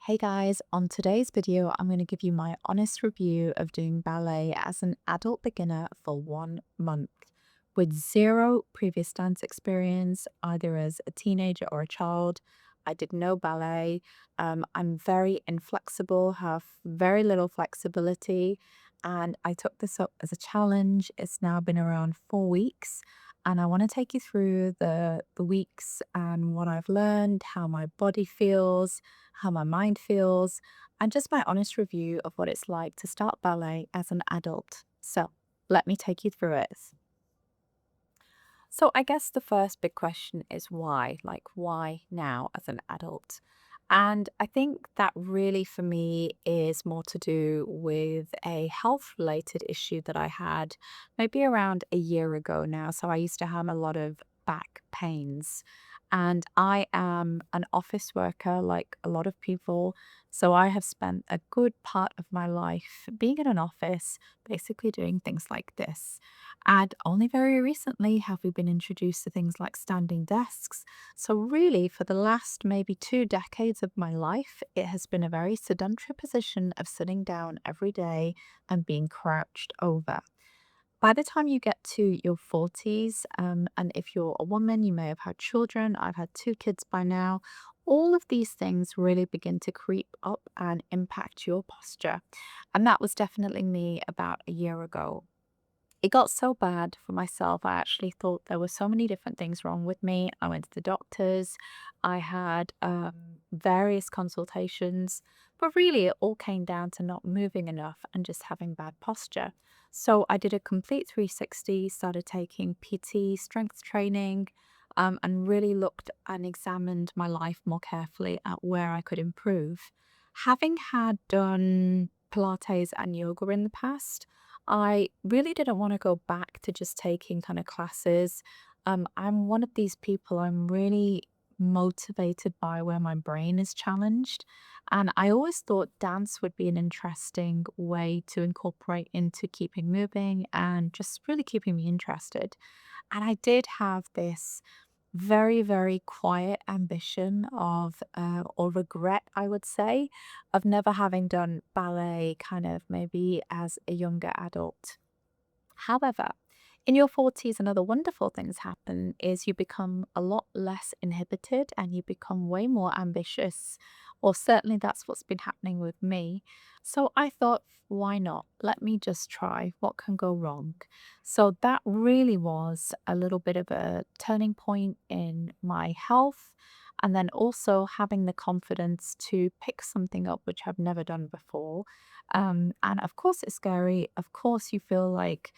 Hey guys, on today's video, I'm going to give you my honest review of doing ballet as an adult beginner for 1 month with zero previous dance experience, either as a teenager or a child. I did no ballet. I'm very inflexible, have very little flexibility, and I took this up as a challenge. It's now been around 4 weeks. And I want to take you through the weeks and what I've learned, how my body feels, how my mind feels, and just my honest review of what it's like to start ballet as an adult. So, let me take you through it. So, I guess the first big question is why? Like, why now as an adult? And I think that really for me is more to do with a health related issue that I had maybe around a year ago now. So, I used to have a lot of back pains. And I am an office worker like a lot of people. So I have spent a good part of my life being in an office, basically doing things like this. And only very recently have we been introduced to things like standing desks. So, really, for the last maybe 2 decades of my life, it has been a very sedentary position of sitting down every day and being crouched over. By the time you get to your 40s, and if you're a woman, you may have had children. I've had 2 kids by now. All of these things really begin to creep up and impact your posture. And that was definitely me about a year ago. It got so bad for myself. I actually thought there were so many different things wrong with me. I went to the doctors. I had various consultations, but really it all came down to not moving enough and just having bad posture. So I did a complete 360, started taking PT, strength training, and really looked and examined my life more carefully at where I could improve. Having had done Pilates and yoga in the past, I really didn't want to go back to just taking kind of classes. I'm one of these people, I'm really motivated by where my brain is challenged. And I always thought dance would be an interesting way to incorporate into keeping moving and just really keeping me interested. And I did have this very, very quiet ambition of, or regret, I would say, of never having done ballet kind of maybe as a younger adult. However, in your 40s, another wonderful things happen is you become a lot less inhibited and you become way more ambitious. Or certainly that's what's been happening with me. So I thought, why not? Let me just try. What can go wrong? So that really was a little bit of a turning point in my health. And then also having the confidence to pick something up which I've never done before. And of course, it's scary. Of course, you feel like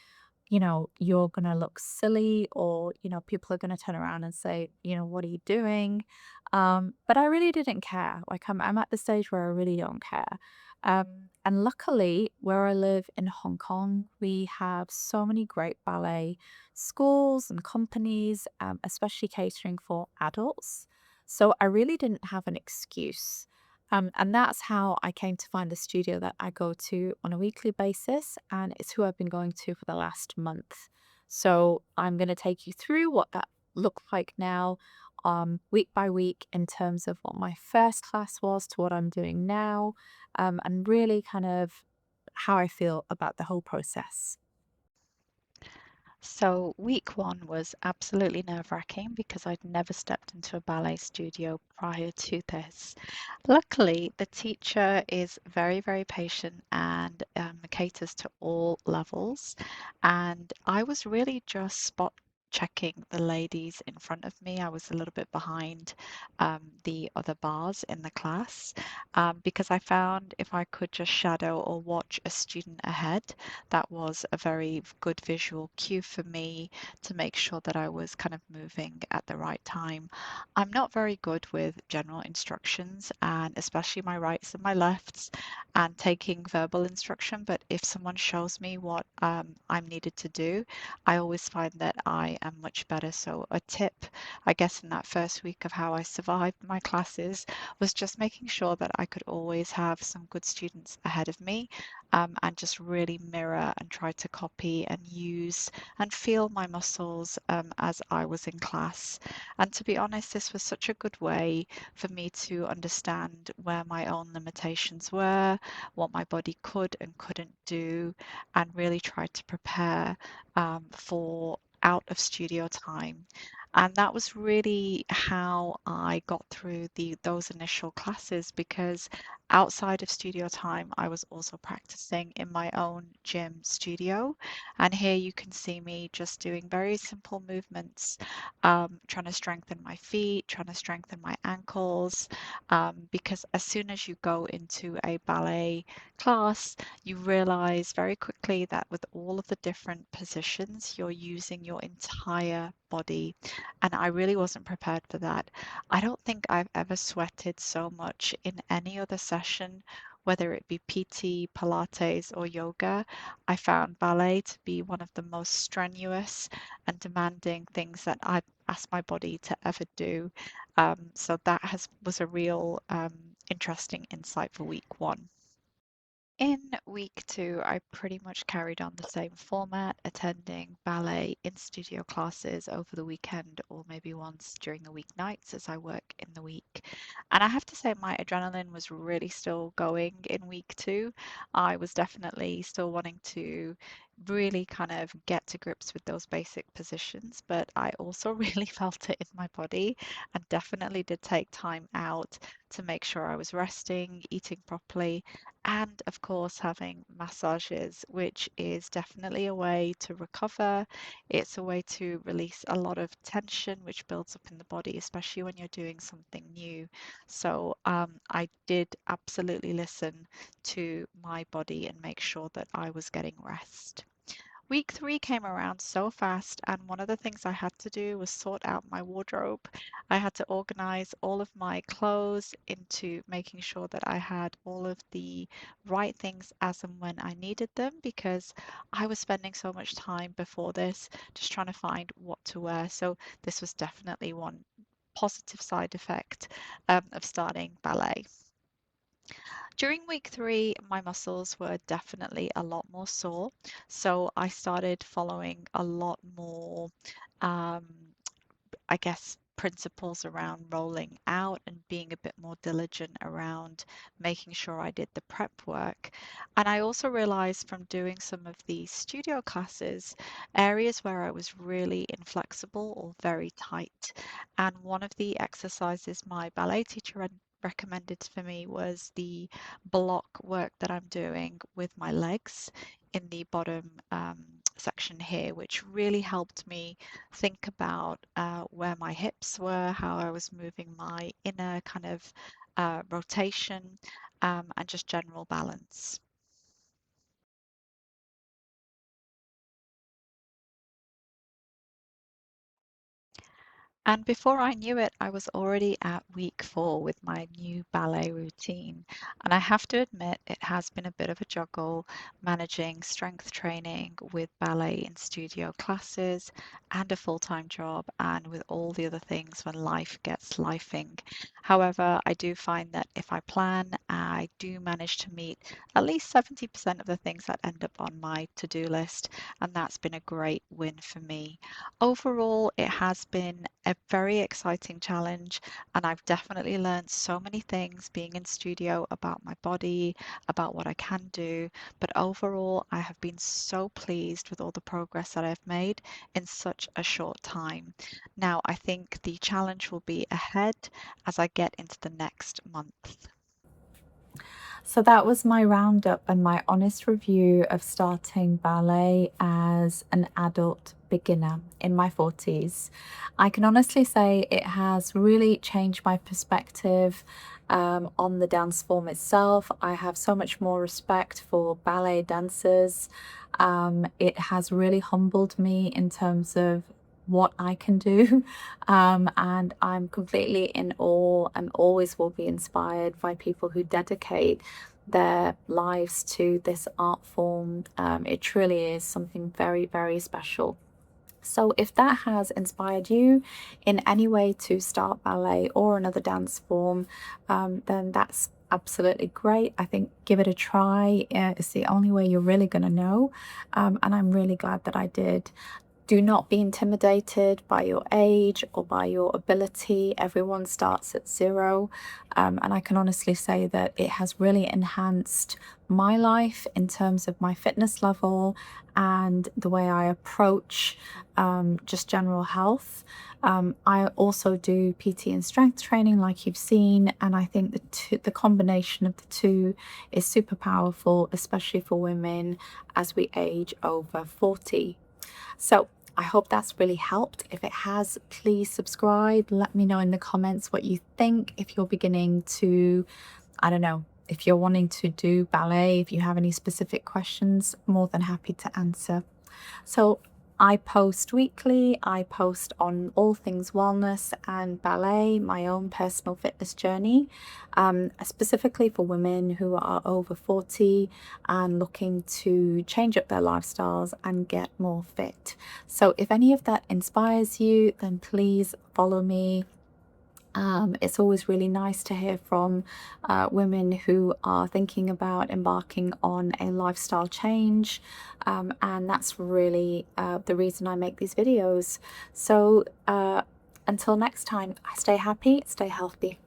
you're going to look silly or, people are going to turn around and say, what are you doing? But I really didn't care. Like I'm at the stage where I really don't care. And luckily, where I live in Hong Kong, we have so many great ballet schools and companies, especially catering for adults. So I really didn't have an excuse. And that's how I came to find the studio that I go to on a weekly basis, and it's who I've been going to for the last month. So I'm going to take you through what that looks like now, week by week, in terms of what my first class was to what I'm doing now, and really kind of how I feel about the whole process. So, week one was absolutely nerve-wracking because I'd never stepped into a ballet studio prior to this. Luckily, the teacher is very, very patient and caters to all levels. And I was really just spot checking the ladies in front of me. I was a little bit behind the other bars in the class because I found if I could just shadow or watch a student ahead, that was a very good visual cue for me to make sure that I was kind of moving at the right time. I'm not very good with general instructions and especially my rights and my lefts and taking verbal instruction, but if someone shows me what I'm needed to do, I always find that I and much better. So a tip, I guess, in that first week of how I survived my classes was just making sure that I could always have some good students ahead of me, and just really mirror and try to copy and use and feel my muscles as I was in class. And to be honest, this was such a good way for me to understand where my own limitations were, what my body could and couldn't do, and really try to prepare for out of studio time. And that was really how I got through those initial classes, because outside of studio time, I was also practicing in my own gym studio. And here you can see me just doing very simple movements, trying to strengthen my feet, trying to strengthen my ankles, because as soon as you go into a ballet class, you realize very quickly that with all of the different positions, you're using your entire body. And I really wasn't prepared for that. I don't think I've ever sweated so much in any other session, whether it be PT, Pilates, or yoga. I found ballet to be one of the most strenuous and demanding things that I've asked my body to ever do. So that was a real interesting insight for week one. In week two, I pretty much carried on the same format, attending ballet in studio classes over the weekend or maybe once during the weeknights as I work in the week. And I have to say, my adrenaline was really still going in week two. I was definitely still wanting to really kind of get to grips with those basic positions, but I also really felt it in my body and definitely did take time out to make sure I was resting, eating properly, and of course, having massages, which is definitely a way to recover. It's a way to release a lot of tension, which builds up in the body, especially when you're doing something new. So, I did absolutely listen to my body and make sure that I was getting rest. Week three came around so fast, and one of the things I had to do was sort out my wardrobe. I had to organize all of my clothes into making sure that I had all of the right things as and when I needed them, because I was spending so much time before this just trying to find what to wear. So, this was definitely one positive side effect of starting ballet. During week three, my muscles were definitely a lot more sore. So I started following a lot more um, I guess, principles around rolling out and being a bit more diligent around making sure I did the prep work. And I also realized from doing some of the studio classes, areas where I was really inflexible or very tight. And one of the exercises my ballet teacher had recommended for me was the block work that I'm doing with my legs in the bottom section here, which really helped me think about where my hips were, how I was moving my inner kind of rotation, and just general balance. And before I knew it, I was already at week four with my new ballet routine. And I have to admit, it has been a bit of a juggle managing strength training with ballet in studio classes and a full-time job, and with all the other things when life gets lifing. However, I do find that if I plan, I do manage to meet at least 70% of the things that end up on my to-do list. And that's been a great win for me. Overall, it has been a very exciting challenge, and I've definitely learned so many things being in studio about my body, about what I can do. But overall, I have been so pleased with all the progress that I've made in such a short time. Now, I think the challenge will be ahead as I get into the next month. So that was my roundup and my honest review of starting ballet as an adult beginner in my 40s. I can honestly say it has really changed my perspective on the dance form itself. I have so much more respect for ballet dancers. It has really humbled me in terms of what I can do. And I'm completely in awe and always will be inspired by people who dedicate their lives to this art form. It truly is something very, very special. So, if that has inspired you in any way to start ballet or another dance form, then that's absolutely great. I think give it a try. It's the only way you're really going to know. And I'm really glad that I did. Do not be intimidated by your age or by your ability. Everyone starts at zero. And I can honestly say that it has really enhanced my life in terms of my fitness level and the way I approach just general health. I also do PT and strength training, like you've seen, and I think the combination of the two is super powerful, especially for women as we age over 40. So I hope that's really helped. If it has, please subscribe. Let me know in the comments what you think. If you're beginning to, I don't know, if you're wanting to do ballet, if you have any specific questions, more than happy to answer. So I post weekly, I post on all things wellness and ballet, my own personal fitness journey, specifically for women who are over 40 and looking to change up their lifestyles and get more fit. So if any of that inspires you, then please follow me. It's always really nice to hear from women who are thinking about embarking on a lifestyle change. And that's really the reason I make these videos. So until next time, stay happy, stay healthy.